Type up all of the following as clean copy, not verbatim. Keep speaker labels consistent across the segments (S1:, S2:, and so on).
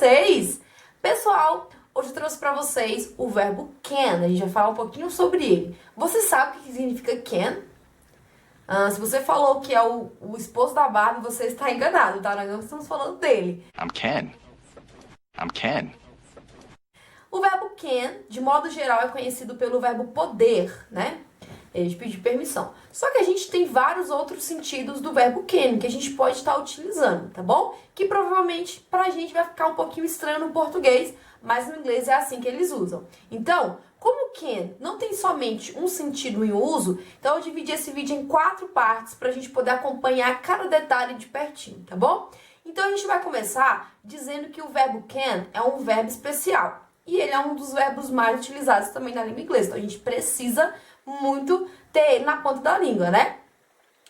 S1: vocês? Pessoal, hoje eu trouxe pra vocês o verbo can. A gente vai falar um pouquinho sobre ele. Você sabe o que significa can? Se você falou que é o esposo da Barbie, você está enganado, tá? Nós não estamos falando dele.
S2: I'm Ken.
S1: O verbo can, de modo geral, é conhecido pelo verbo poder, né? De pedir permissão. Só que a gente tem vários outros sentidos do verbo can que a gente pode estar utilizando, tá bom? Que provavelmente pra gente vai ficar um pouquinho estranho no português, mas no inglês é assim que eles usam. Então, como can não tem somente um sentido em uso, então eu dividi esse vídeo em 4 partes pra gente poder acompanhar cada detalhe de pertinho, tá bom? Então a gente vai começar dizendo que o verbo can é um verbo especial. E ele é um dos verbos mais utilizados também na língua inglesa. Então a gente precisa muito ter ele na ponta da língua, né?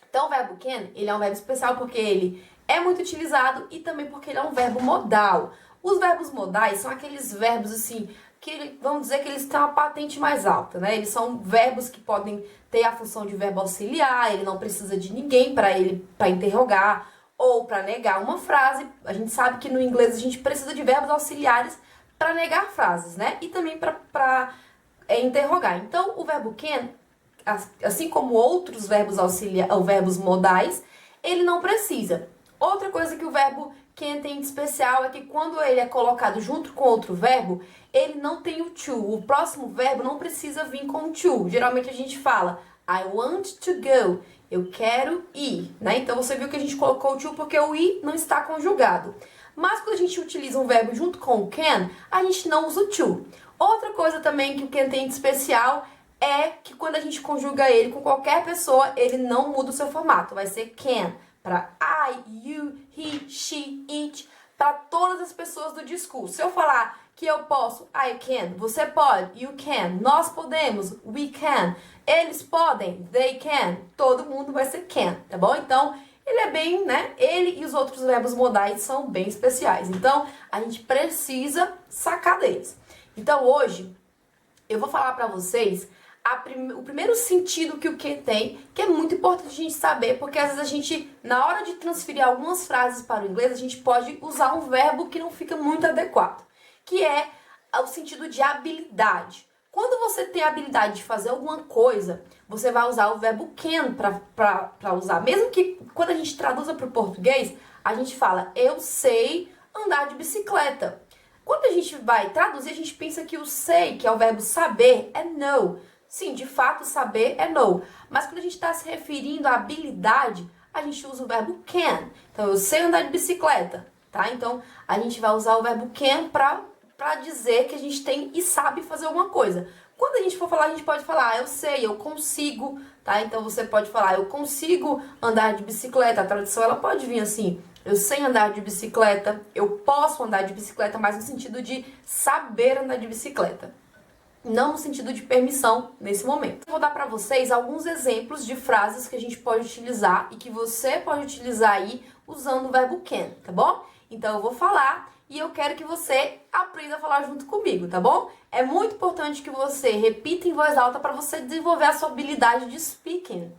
S1: Então o verbo can, ele é um verbo especial porque ele é muito utilizado e também porque ele é um verbo modal. Os verbos modais são aqueles verbos assim, que vamos dizer que eles têm uma patente mais alta, né? Eles são verbos que podem ter a função de verbo auxiliar, ele não precisa de ninguém para interrogar ou para negar uma frase. A gente sabe que no inglês a gente precisa de verbos auxiliares para negar frases, né? E também para interrogar. Então, o verbo can, assim como outros verbos ou verbos modais, ele não precisa. Outra coisa que o verbo can tem de especial é que quando ele é colocado junto com outro verbo, ele não tem o to. O próximo verbo não precisa vir com o to. Geralmente a gente fala I want to go. Eu quero ir, né? Então você viu que a gente colocou o to porque o ir não está conjugado. Mas quando a gente utiliza um verbo junto com o can, a gente não usa o to. Outra coisa também que o can tem de especial é que quando a gente conjuga ele com qualquer pessoa, ele não muda o seu formato. Vai ser can para I, you, he, she, it, para todas as pessoas do discurso. Se eu falar que eu posso, I can, você pode, you can, nós podemos, we can, eles podem, they can, todo mundo vai ser can, tá bom? Então, ele é bem, né? Ele e os outros verbos modais são bem especiais. Então, a gente precisa sacar deles. Então, hoje, eu vou falar pra vocês o primeiro sentido que o can tem, que é muito importante a gente saber, porque às vezes a gente, na hora de transferir algumas frases para o inglês, a gente pode usar um verbo que não fica muito adequado, que é o sentido de habilidade. Quando você tem a habilidade de fazer alguma coisa, você vai usar o verbo can para usar. Mesmo que quando a gente traduza para o português, a gente fala, eu sei andar de bicicleta. Quando a gente vai traduzir, a gente pensa que o sei, que é o verbo saber, é know. Sim, de fato, saber é know. Mas quando a gente está se referindo à habilidade, a gente usa o verbo can. Então, eu sei andar de bicicleta, tá? Então, a gente vai usar o verbo can para dizer que a gente tem e sabe fazer alguma coisa. Quando a gente for falar, a gente pode falar, eu sei, eu consigo, tá? Então, você pode falar, eu consigo andar de bicicleta. A tradução, ela pode vir assim, eu sei andar de bicicleta, eu posso andar de bicicleta, mas no sentido de saber andar de bicicleta. Não no sentido de permissão nesse momento. Eu vou dar para vocês alguns exemplos de frases que a gente pode utilizar e que você pode utilizar aí usando o verbo can, tá bom? Então eu vou falar e eu quero que você aprenda a falar junto comigo, tá bom? É muito importante que você repita em voz alta para você desenvolver a sua habilidade de speaking.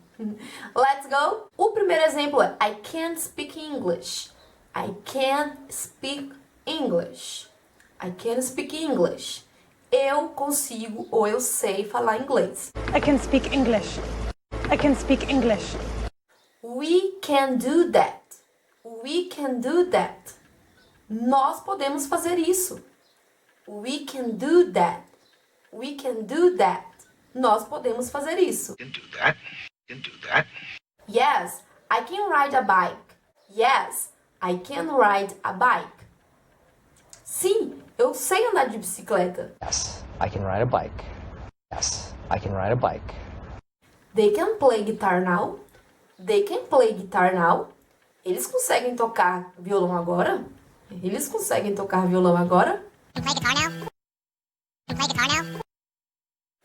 S1: Let's go! O primeiro exemplo é I can't speak English. I can't speak English. I can't speak English. Eu consigo ou eu sei falar inglês.
S3: I can speak English. I can speak English.
S1: We can do that. We can do that. Nós podemos fazer isso. We can do that. We can do that. Nós podemos fazer isso.
S2: You can do that. You can do that.
S1: Yes, I can ride a bike. Yes, I can ride a bike. Sim, eu sei andar de bicicleta.
S4: Yes, I can ride a bike. Yes, I can ride a bike.
S1: They can play guitar now. They can play guitar now. Eles conseguem tocar violão agora? Eles conseguem tocar violão agora?
S5: You play guitar now? You play guitar now?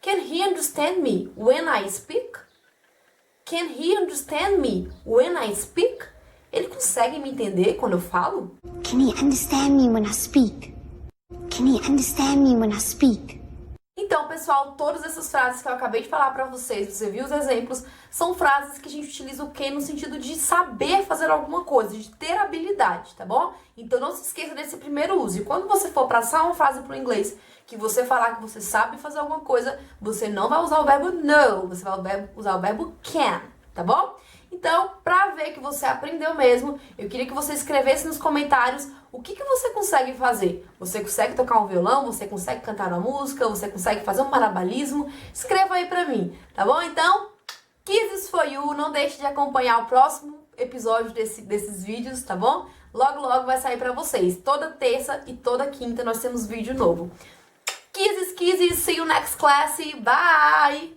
S1: Can he understand me when I speak? Can he understand me when I speak? Ele consegue me entender quando eu falo?
S5: Can he understand me when I speak? Can he understand me when I speak?
S1: Então, pessoal, pessoal, todas essas frases que eu acabei de falar pra vocês, você viu os exemplos, são frases que a gente utiliza o can no sentido de saber fazer alguma coisa, de ter habilidade, tá bom? Então não se esqueça desse primeiro uso. E quando você for passar uma frase pro inglês, que você falar que você sabe fazer alguma coisa, você não vai usar o verbo know, você vai usar o verbo can, tá bom? Então, pra ver que você aprendeu mesmo, eu queria que você escrevesse nos comentários o que você consegue fazer. Você consegue tocar um violão? Você consegue cantar uma música? Você consegue fazer um malabarismo? Escreva aí pra mim, tá bom? Então, Kisses for you, não deixe de acompanhar o próximo episódio desses vídeos, tá bom? Logo, logo vai sair pra vocês. Toda terça e toda quinta nós temos vídeo novo. Kisses, kisses, see you next class, bye!